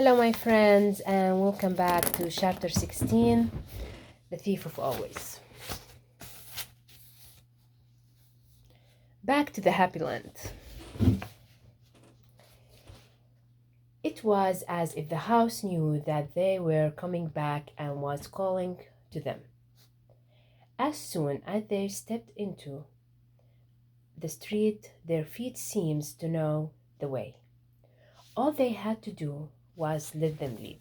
Hello, my friends, and welcome back to chapter 16, The Thief of Always. Back to the Happy Land. It was as if the house knew that they were coming back and was calling to them. As soon as they stepped into the street, their feet seemed to know the way. All they had to do was let them lead.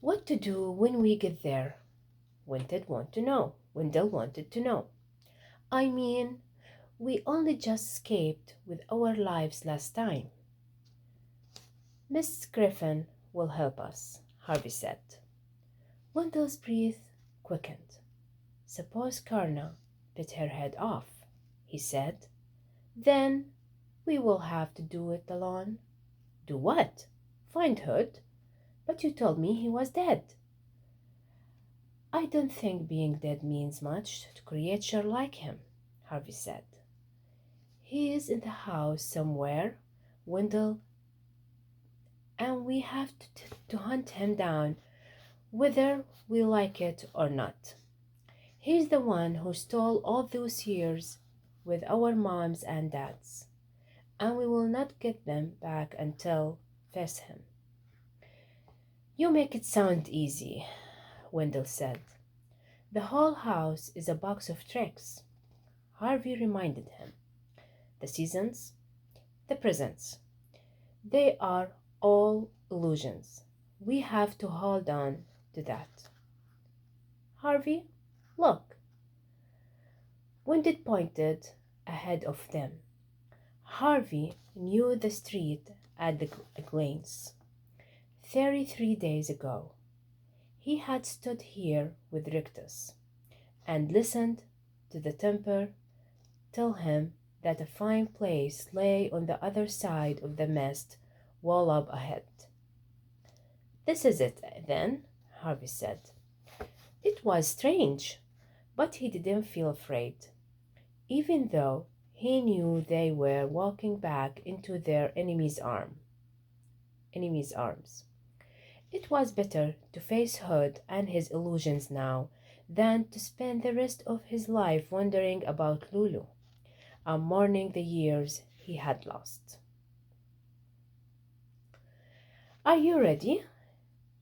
What to do when we get there? Wendell wanted to know. I mean, we only just escaped with our lives last time. Miss Griffin will help us, Harvey said. Wendell's breath quickened. Suppose Karna bit her head off, he said. Then we will have to do it alone. Do what? Find Hood? But you told me he was dead. I don't think being dead means much to a creature like him, Harvey said. He is in the house somewhere, Wendell, and we have to hunt him down, whether we like it or not. He's the one who stole all those years with our moms and dads, and we will not get them back until face him. You make it sound easy, Wendell said. The whole house is a box of tricks, Harvey reminded him. The seasons, the presents, they are all illusions. We have to hold on to that. Harvey, look. Wendell pointed ahead of them. Harvey knew the street at a glance. 33 days ago, he had stood here with Rictus and listened to the temper tell him that a fine place lay on the other side of the mist wall up ahead. This is it, then, Harvey said. It was strange, but he didn't feel afraid, even though he knew they were walking back into their enemy's arms. It was better to face Hood and his illusions now than to spend the rest of his life wondering about Lulu and mourning the years he had lost. Are you ready?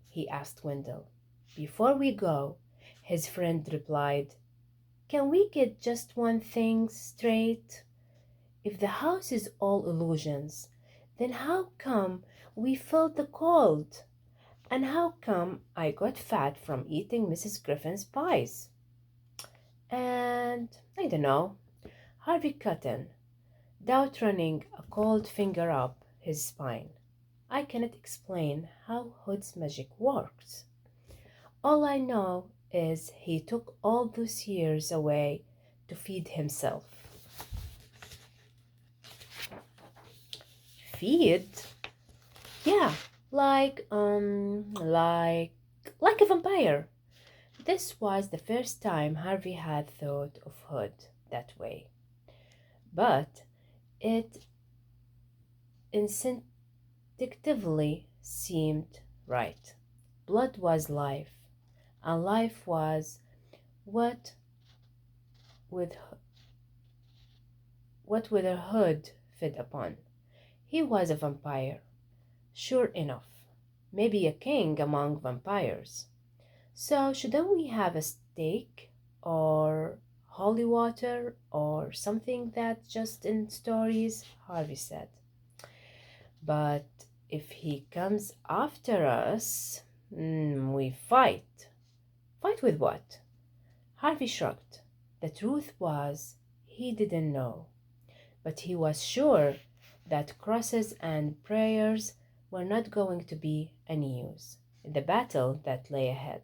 He asked Wendell. Before we go, his friend replied, Can we get just one thing straight? If the house is all illusions, then how come we felt the cold? And how come I got fat from eating Mrs. Griffin's pies? And I don't know, Harvey cut in, doubt running a cold finger up his spine. I cannot explain how Hood's magic works. All I know is he took all those years away to feed himself. Feed? Yeah, like a vampire. This was the first time Harvey had thought of Hood that way. But it instinctively seemed right. Blood was life, and life was what with a Hood fed upon. He was a vampire, sure enough, maybe a king among vampires. So shouldn't we have a steak or holy water or something that's just in stories? Harvey said. But if he comes after us, we fight. Fight with what? Harvey shrugged. The truth was, he didn't know. But he was sure that crosses and prayers were not going to be any use in the battle that lay ahead.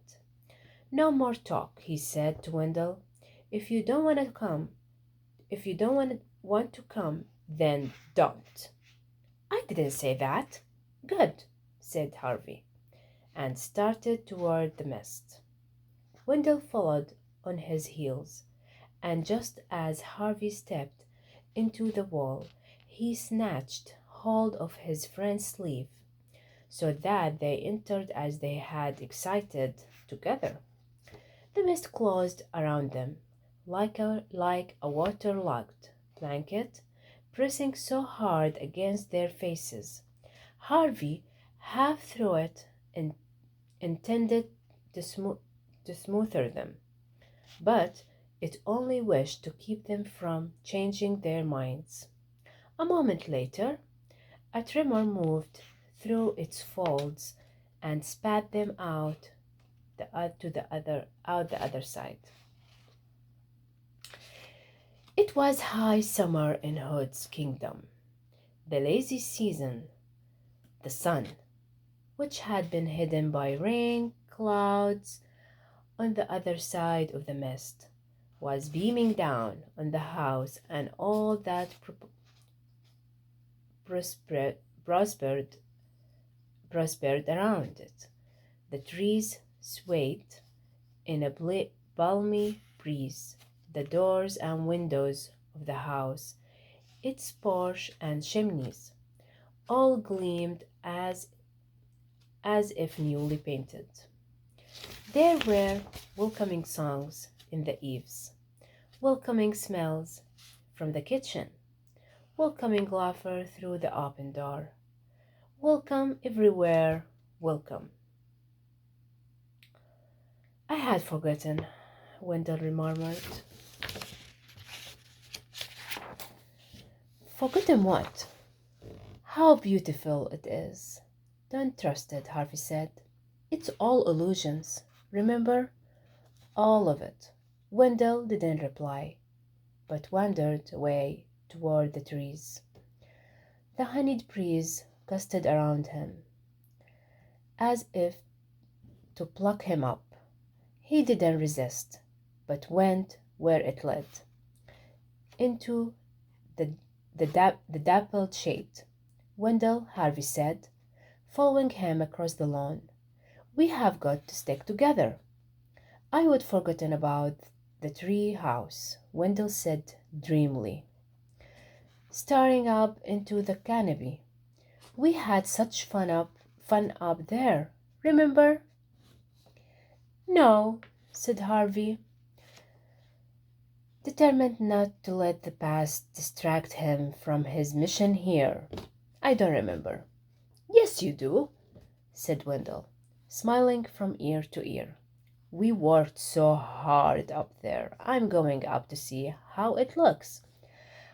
No more talk, he said to Wendell. If you don't want to come, then don't. I didn't say that. Good, said Harvey, and started toward the mist. Wendell followed on his heels, and just as Harvey stepped into the wall, he snatched hold of his friend's sleeve so that they entered as they had excited together. The mist closed around them like a waterlogged blanket, pressing so hard against their faces. Harvey, half through it, intended to, to smother them, but it only wished to keep them from changing their minds. A moment later, a tremor moved through its folds and spat them out the other side. It was high summer in Hood's kingdom, the lazy season. The sun, which had been hidden by rain clouds on the other side of the mist, was beaming down on the house and all that prospered around it. The trees swayed in a balmy breeze. The doors and windows of the house, its porch and chimneys, all gleamed as if newly painted. There were welcoming songs in the eaves, welcoming smells from the kitchen, welcoming laughter through the open door. Welcome everywhere, welcome. I had forgotten, Wendell murmured. Forgotten what? How beautiful it is. Don't trust it, Harvey said. It's all illusions. Remember? All of it. Wendell didn't reply, but wandered away toward the trees. The honeyed breeze gusted around him, as if to pluck him up. He didn't resist, but went where it led, into the dappled shade. Wendell, Harvey said, following him across the lawn. We have got to stick together. I would forgotten about the tree house, Wendell said dreamily, staring up into the canopy. We had such fun up there, remember? No, said Harvey, determined not to let the past distract him from his mission here. I don't remember. Yes, you do, said Wendell, smiling from ear to ear. We worked so hard up there. I'm going up to see how it looks.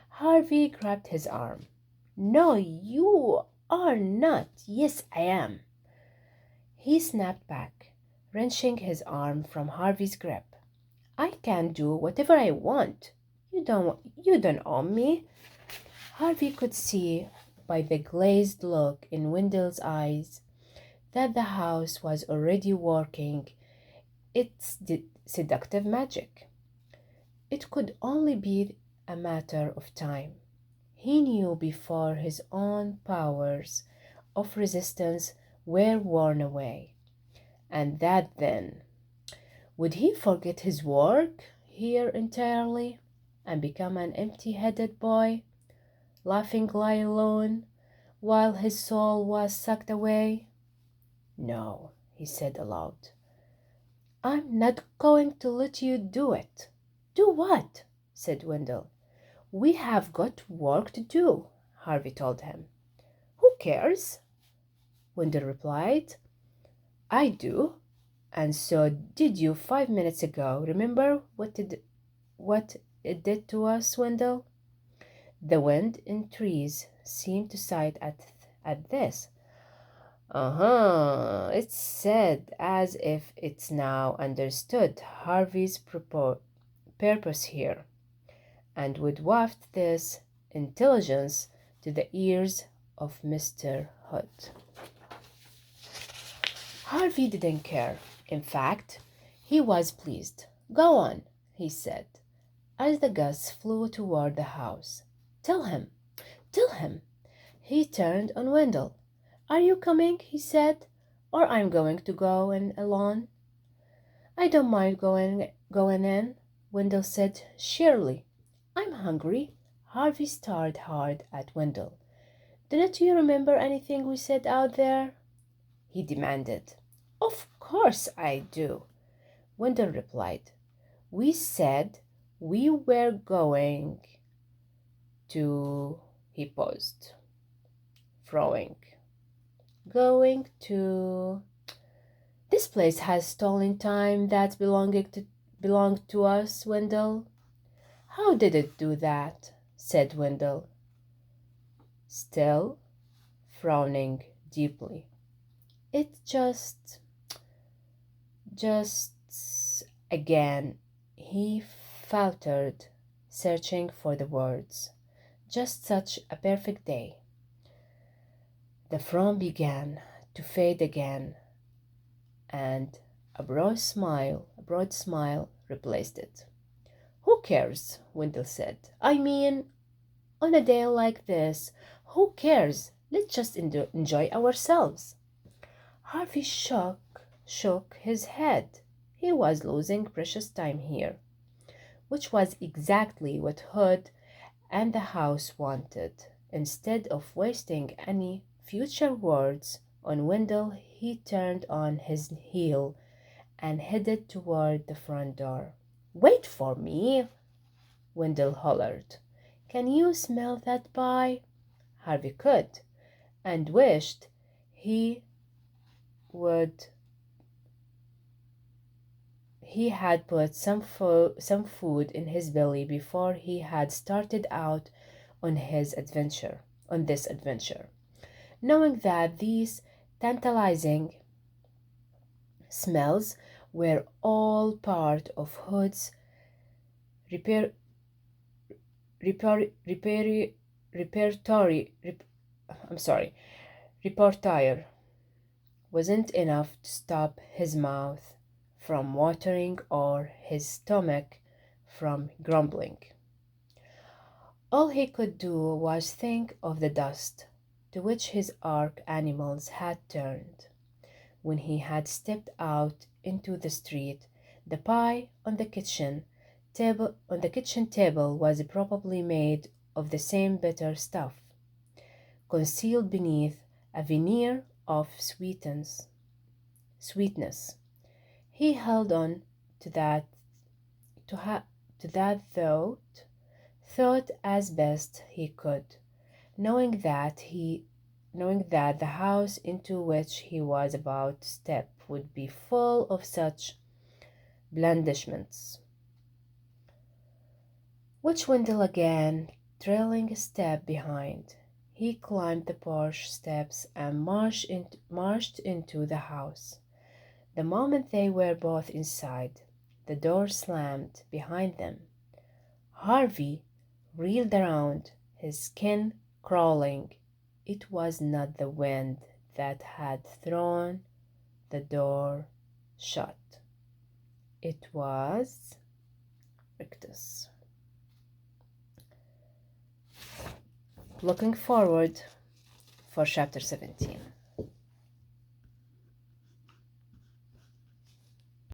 Harvey grabbed his arm. No, you are not. Yes, I am. He snapped back, wrenching his arm from Harvey's grip. I can do whatever I want. You don't own me. Harvey could see by the glazed look in Wendell's eyes that the house was already working its seductive magic. It could only be a matter of time. He knew before his own powers of resistance were worn away. And that then, would he forget his work here entirely and become an empty-headed boy, laughing lie alone while his soul was sucked away? No, he said aloud. I'm not going to let you do it. Do what? Said Wendell. We have got work to do, Harvey told him. Who cares? Wendell replied. I do. And so did you 5 minutes ago. Remember what it did to us, Wendell? The wind in trees seemed to sigh at this. It's said as if it's now understood Harvey's purpose here, and would waft this intelligence to the ears of Mr. Hood. Harvey didn't care. In fact, he was pleased. Go on, he said, as the gusts flew toward the house. Tell him. He turned on Wendell. Are you coming? He said, or I'm going to go in alone. I don't mind going in, Wendell said cheerily. I'm hungry, Harvey stared hard at Wendell. "Didn't you remember anything we said out there?" he demanded. "Of course I do," Wendell replied. "We said we were going to," he paused, frowning. "Going to. This place has stolen time that belonged to us, Wendell." "How did it do that?" said Wendell, still frowning deeply. "It just, again," he faltered, searching for the words. "Just such a perfect day." The frown began to fade again, and a broad smile replaced it. "Who cares?" Wendell said. "I mean, on a day like this, who cares? Let's just enjoy ourselves." Harvey shook his head. He was losing precious time here, which was exactly what Hood and the house wanted. Instead of wasting any future words on Wendell, he turned on his heel and headed toward the front door. "Wait for me!" Wendell hollered. "Can you smell that pie?" Harvey could, and wished he would. He had put some food in his belly before he had started out on this adventure, knowing that these tantalizing smells were all part of Hood's reper, reper, reper, repertory. I'm sorry, repertoire wasn't enough to stop his mouth from watering or his stomach from grumbling. All he could do was think of the dust to which his ark animals had turned. When he had stepped out into the street, the pie on the kitchen table was probably made of the same bitter stuff, concealed beneath a veneer of sweetness. He held on to that thought as best he could, knowing that the house into which he was about to step would be full of such blandishments. Which Wendell again, trailing a step behind. He climbed the porch steps and marched into the house. The moment they were both inside, the door slammed behind them. Harvey reeled around, his skin crawling. It was not the wind that had thrown the door shut. It was Rictus. Looking forward for chapter 17.